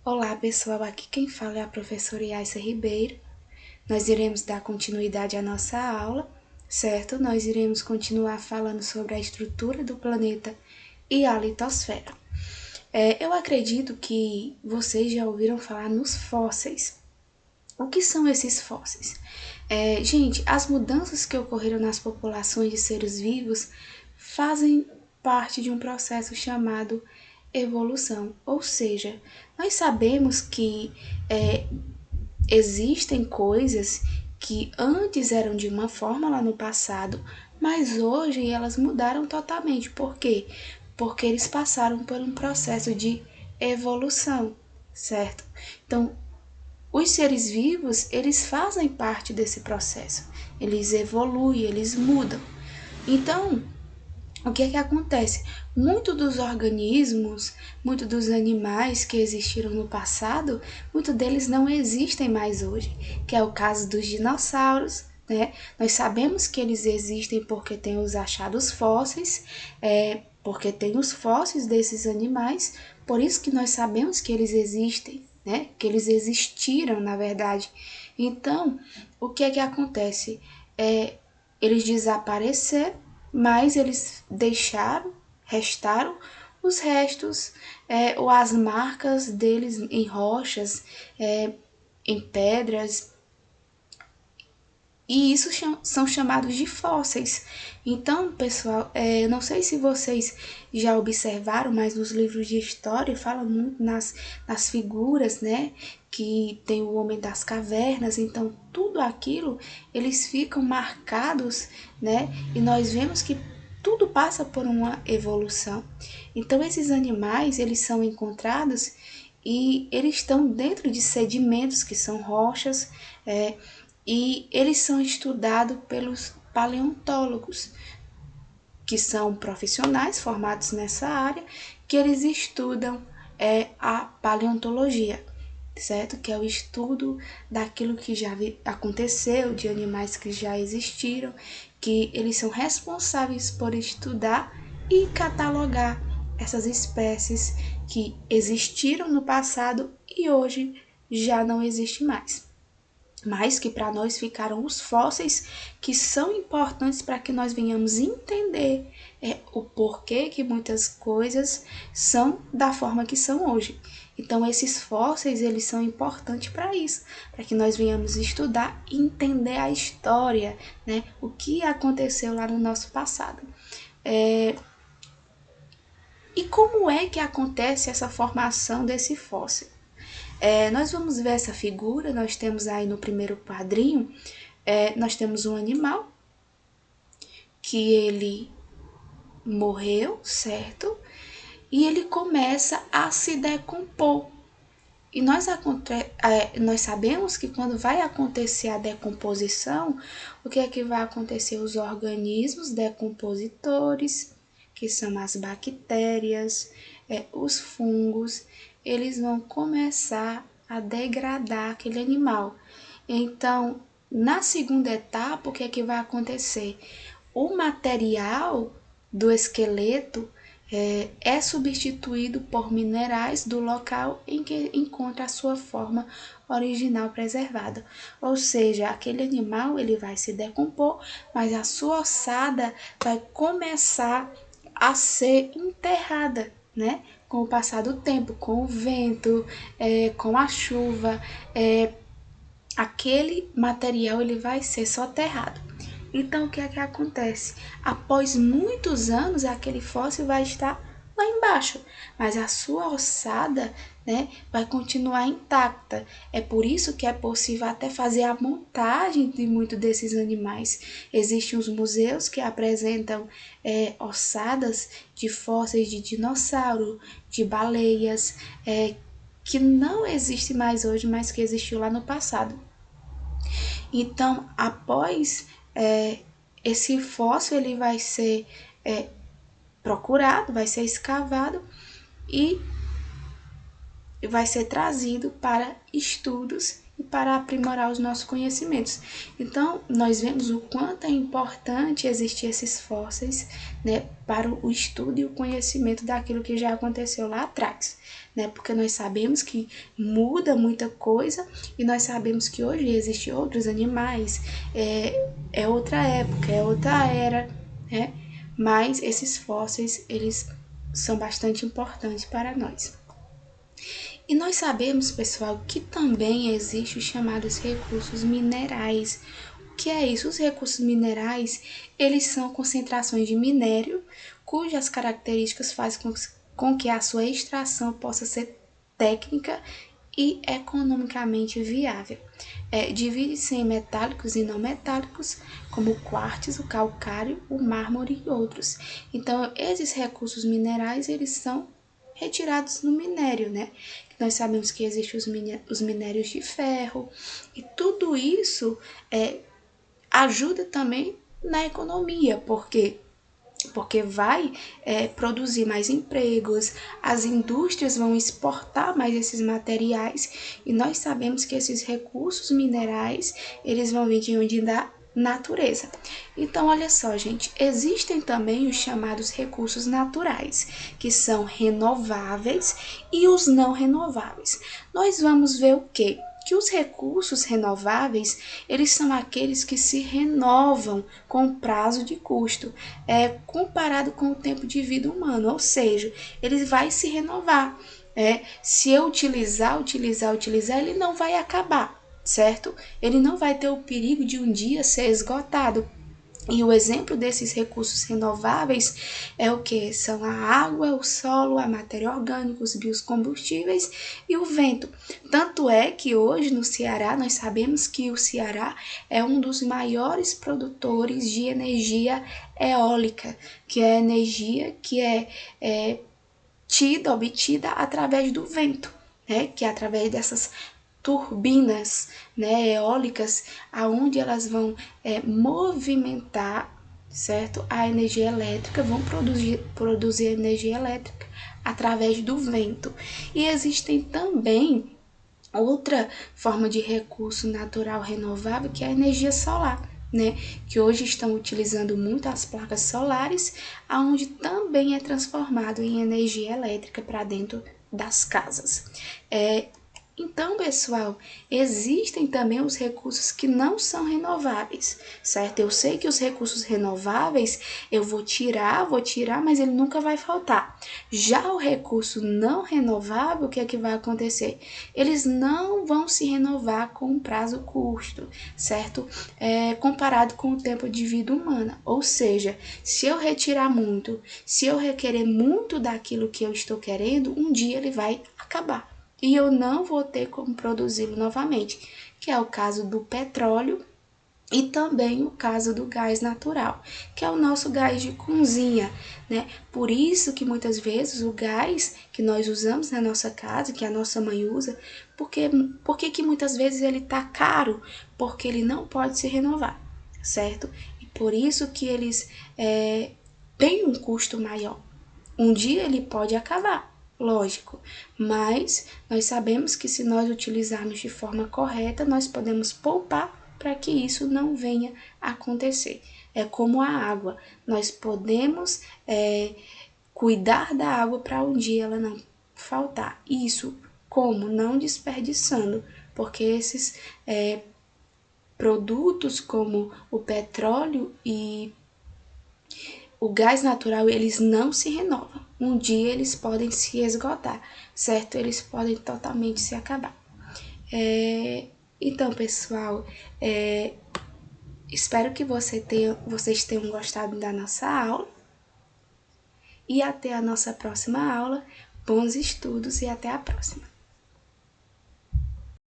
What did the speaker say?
Olá pessoal, aqui quem fala é a professora Yaissa Ribeiro. Nós iremos dar continuidade à nossa aula, certo? Nós iremos continuar falando sobre a estrutura do planeta e a litosfera. Eu acredito que vocês já ouviram falar nos fósseis. O que são esses fósseis? Gente, as mudanças que ocorreram nas populações de seres vivos fazem parte de um processo chamado evolução. Ou seja, nós sabemos que é, existem coisas que antes eram de uma forma lá no passado, mas hoje elas mudaram totalmente. Por quê? Porque eles passaram por um processo de evolução, certo? Então, os seres vivos, eles fazem parte desse processo. Eles evoluem, eles mudam. Então, o que é que acontece? Muitos dos organismos, muitos dos animais que existiram no passado, muitos deles não existem mais hoje, que é o caso dos dinossauros, né? Nós sabemos que eles existem porque tem os achados fósseis, porque tem os fósseis desses animais, por isso que nós sabemos que eles existem, né? Que eles existiram, na verdade. Então, o que é que acontece? Eles desapareceram, mas eles restaram os restos, ou as marcas deles em rochas, em pedras, e isso são chamados de fósseis. Então, pessoal, eu não sei se vocês já observaram, mas nos livros de história fala muito nas figuras, né? Que tem o homem das cavernas. Então, tudo aquilo, eles ficam marcados, né? E nós vemos que tudo passa por uma evolução. Então, esses animais, eles são encontrados e eles estão dentro de sedimentos que são rochas, e eles são estudados pelos paleontólogos, que são profissionais formados nessa área, que eles estudam a paleontologia, certo? Que é o estudo daquilo que já aconteceu, de animais que já existiram, que eles são responsáveis por estudar e catalogar essas espécies que existiram no passado e hoje já não existem mais, mas que para nós ficaram os fósseis, que são importantes para que nós venhamos entender o porquê que muitas coisas são da forma que são hoje. Então esses fósseis, eles são importantes para isso, para que nós venhamos estudar e entender a história, né? O que aconteceu lá no nosso passado. E como é que acontece essa formação desse fóssil? Nós vamos ver essa figura, nós temos aí no primeiro quadrinho, nós temos um animal que ele morreu, certo? E ele começa a se decompor. E nós sabemos que quando vai acontecer a decomposição, o que é que vai acontecer? Os organismos decompositores, que são as bactérias, os fungos, eles vão começar a degradar aquele animal. Então, na segunda etapa, o que é que vai acontecer? O material do esqueleto é substituído por minerais do local em que encontra a sua forma original preservada. Ou seja, aquele animal ele vai se decompor, mas a sua ossada vai começar a ser enterrada, né? Com o passar do tempo, com o vento, com a chuva, aquele material ele vai ser soterrado. Então, o que é que acontece? Após muitos anos, aquele fóssil vai estar lá embaixo, mas a sua ossada, né, vai continuar intacta. É por isso que é possível até fazer a montagem de muitos desses animais. Existem os museus que apresentam ossadas de fósseis de dinossauro, de baleias, que não existe mais hoje, mas que existiu lá no passado. Então, após esse fóssil, ele vai ser procurado, vai ser escavado e vai ser trazido para estudos e para aprimorar os nossos conhecimentos. Então, nós vemos o quanto é importante existir esses fósseis, né, para o estudo e o conhecimento daquilo que já aconteceu lá atrás, né, porque nós sabemos que muda muita coisa e nós sabemos que hoje existem outros animais, é outra época, é outra era, né, mas esses fósseis, eles são bastante importantes para nós. E nós sabemos, pessoal, que também existem os chamados recursos minerais. O que é isso? Os recursos minerais, eles são concentrações de minério, cujas características fazem com que a sua extração possa ser técnica e economicamente viável. Divide-se em metálicos e não metálicos, como o quartzo, o calcário, o mármore e outros. Então, esses recursos minerais, eles são retirados no minério, né? Nós sabemos que existem os minérios de ferro, e tudo isso ajuda também na economia, porque vai produzir mais empregos, as indústrias vão exportar mais esses materiais, e nós sabemos que esses recursos minerais, eles vão vir de onde? Da natureza. Então, olha só, gente, existem também os chamados recursos naturais, que são renováveis, e os não renováveis. Nós vamos ver o quê? Que os recursos renováveis, eles são aqueles que se renovam com prazo de custo, comparado com o tempo de vida humano, ou seja, ele vai se renovar. Se eu utilizar, ele não vai acabar, certo? Ele não vai ter o perigo de um dia ser esgotado. E o exemplo desses recursos renováveis é o que? São a água, o solo, a matéria orgânica, os biocombustíveis e o vento. Tanto é que hoje no Ceará, nós sabemos que o Ceará é um dos maiores produtores de energia eólica, que é a energia que é obtida através do vento, né? Que é através dessas turbinas, né, eólicas, aonde elas vão movimentar, certo, a energia elétrica, vão produzir energia elétrica através do vento. E existem também outra forma de recurso natural renovável, que é a energia solar, né, que hoje estão utilizando muito as placas solares, aonde também é transformado em energia elétrica para dentro das casas. Então, pessoal, existem também os recursos que não são renováveis, certo? Eu sei que os recursos renováveis eu vou tirar, mas ele nunca vai faltar. Já o recurso não renovável, o que é que vai acontecer? Eles não vão se renovar com um prazo curto, certo? Comparado com o tempo de vida humana. Ou seja, se eu retirar muito, se eu requerer muito daquilo que eu estou querendo, um dia ele vai acabar. E eu não vou ter como produzi-lo novamente, que é o caso do petróleo e também o caso do gás natural, que é o nosso gás de cozinha, né? Por isso que muitas vezes o gás que nós usamos na nossa casa, que a nossa mãe usa, porque que muitas vezes ele tá caro? Porque ele não pode se renovar, certo? E por isso que eles têm um custo maior. Um dia ele pode acabar, lógico, mas nós sabemos que se nós utilizarmos de forma correta, nós podemos poupar para que isso não venha a acontecer. É como a água, nós podemos cuidar da água para um dia ela não faltar. Isso como? Não desperdiçando, porque esses produtos como o petróleo e o gás natural, eles não se renovam. Um dia eles podem se esgotar, certo? Eles podem totalmente se acabar. Então, pessoal, espero que vocês tenham gostado da nossa aula. E até a nossa próxima aula. Bons estudos e até a próxima.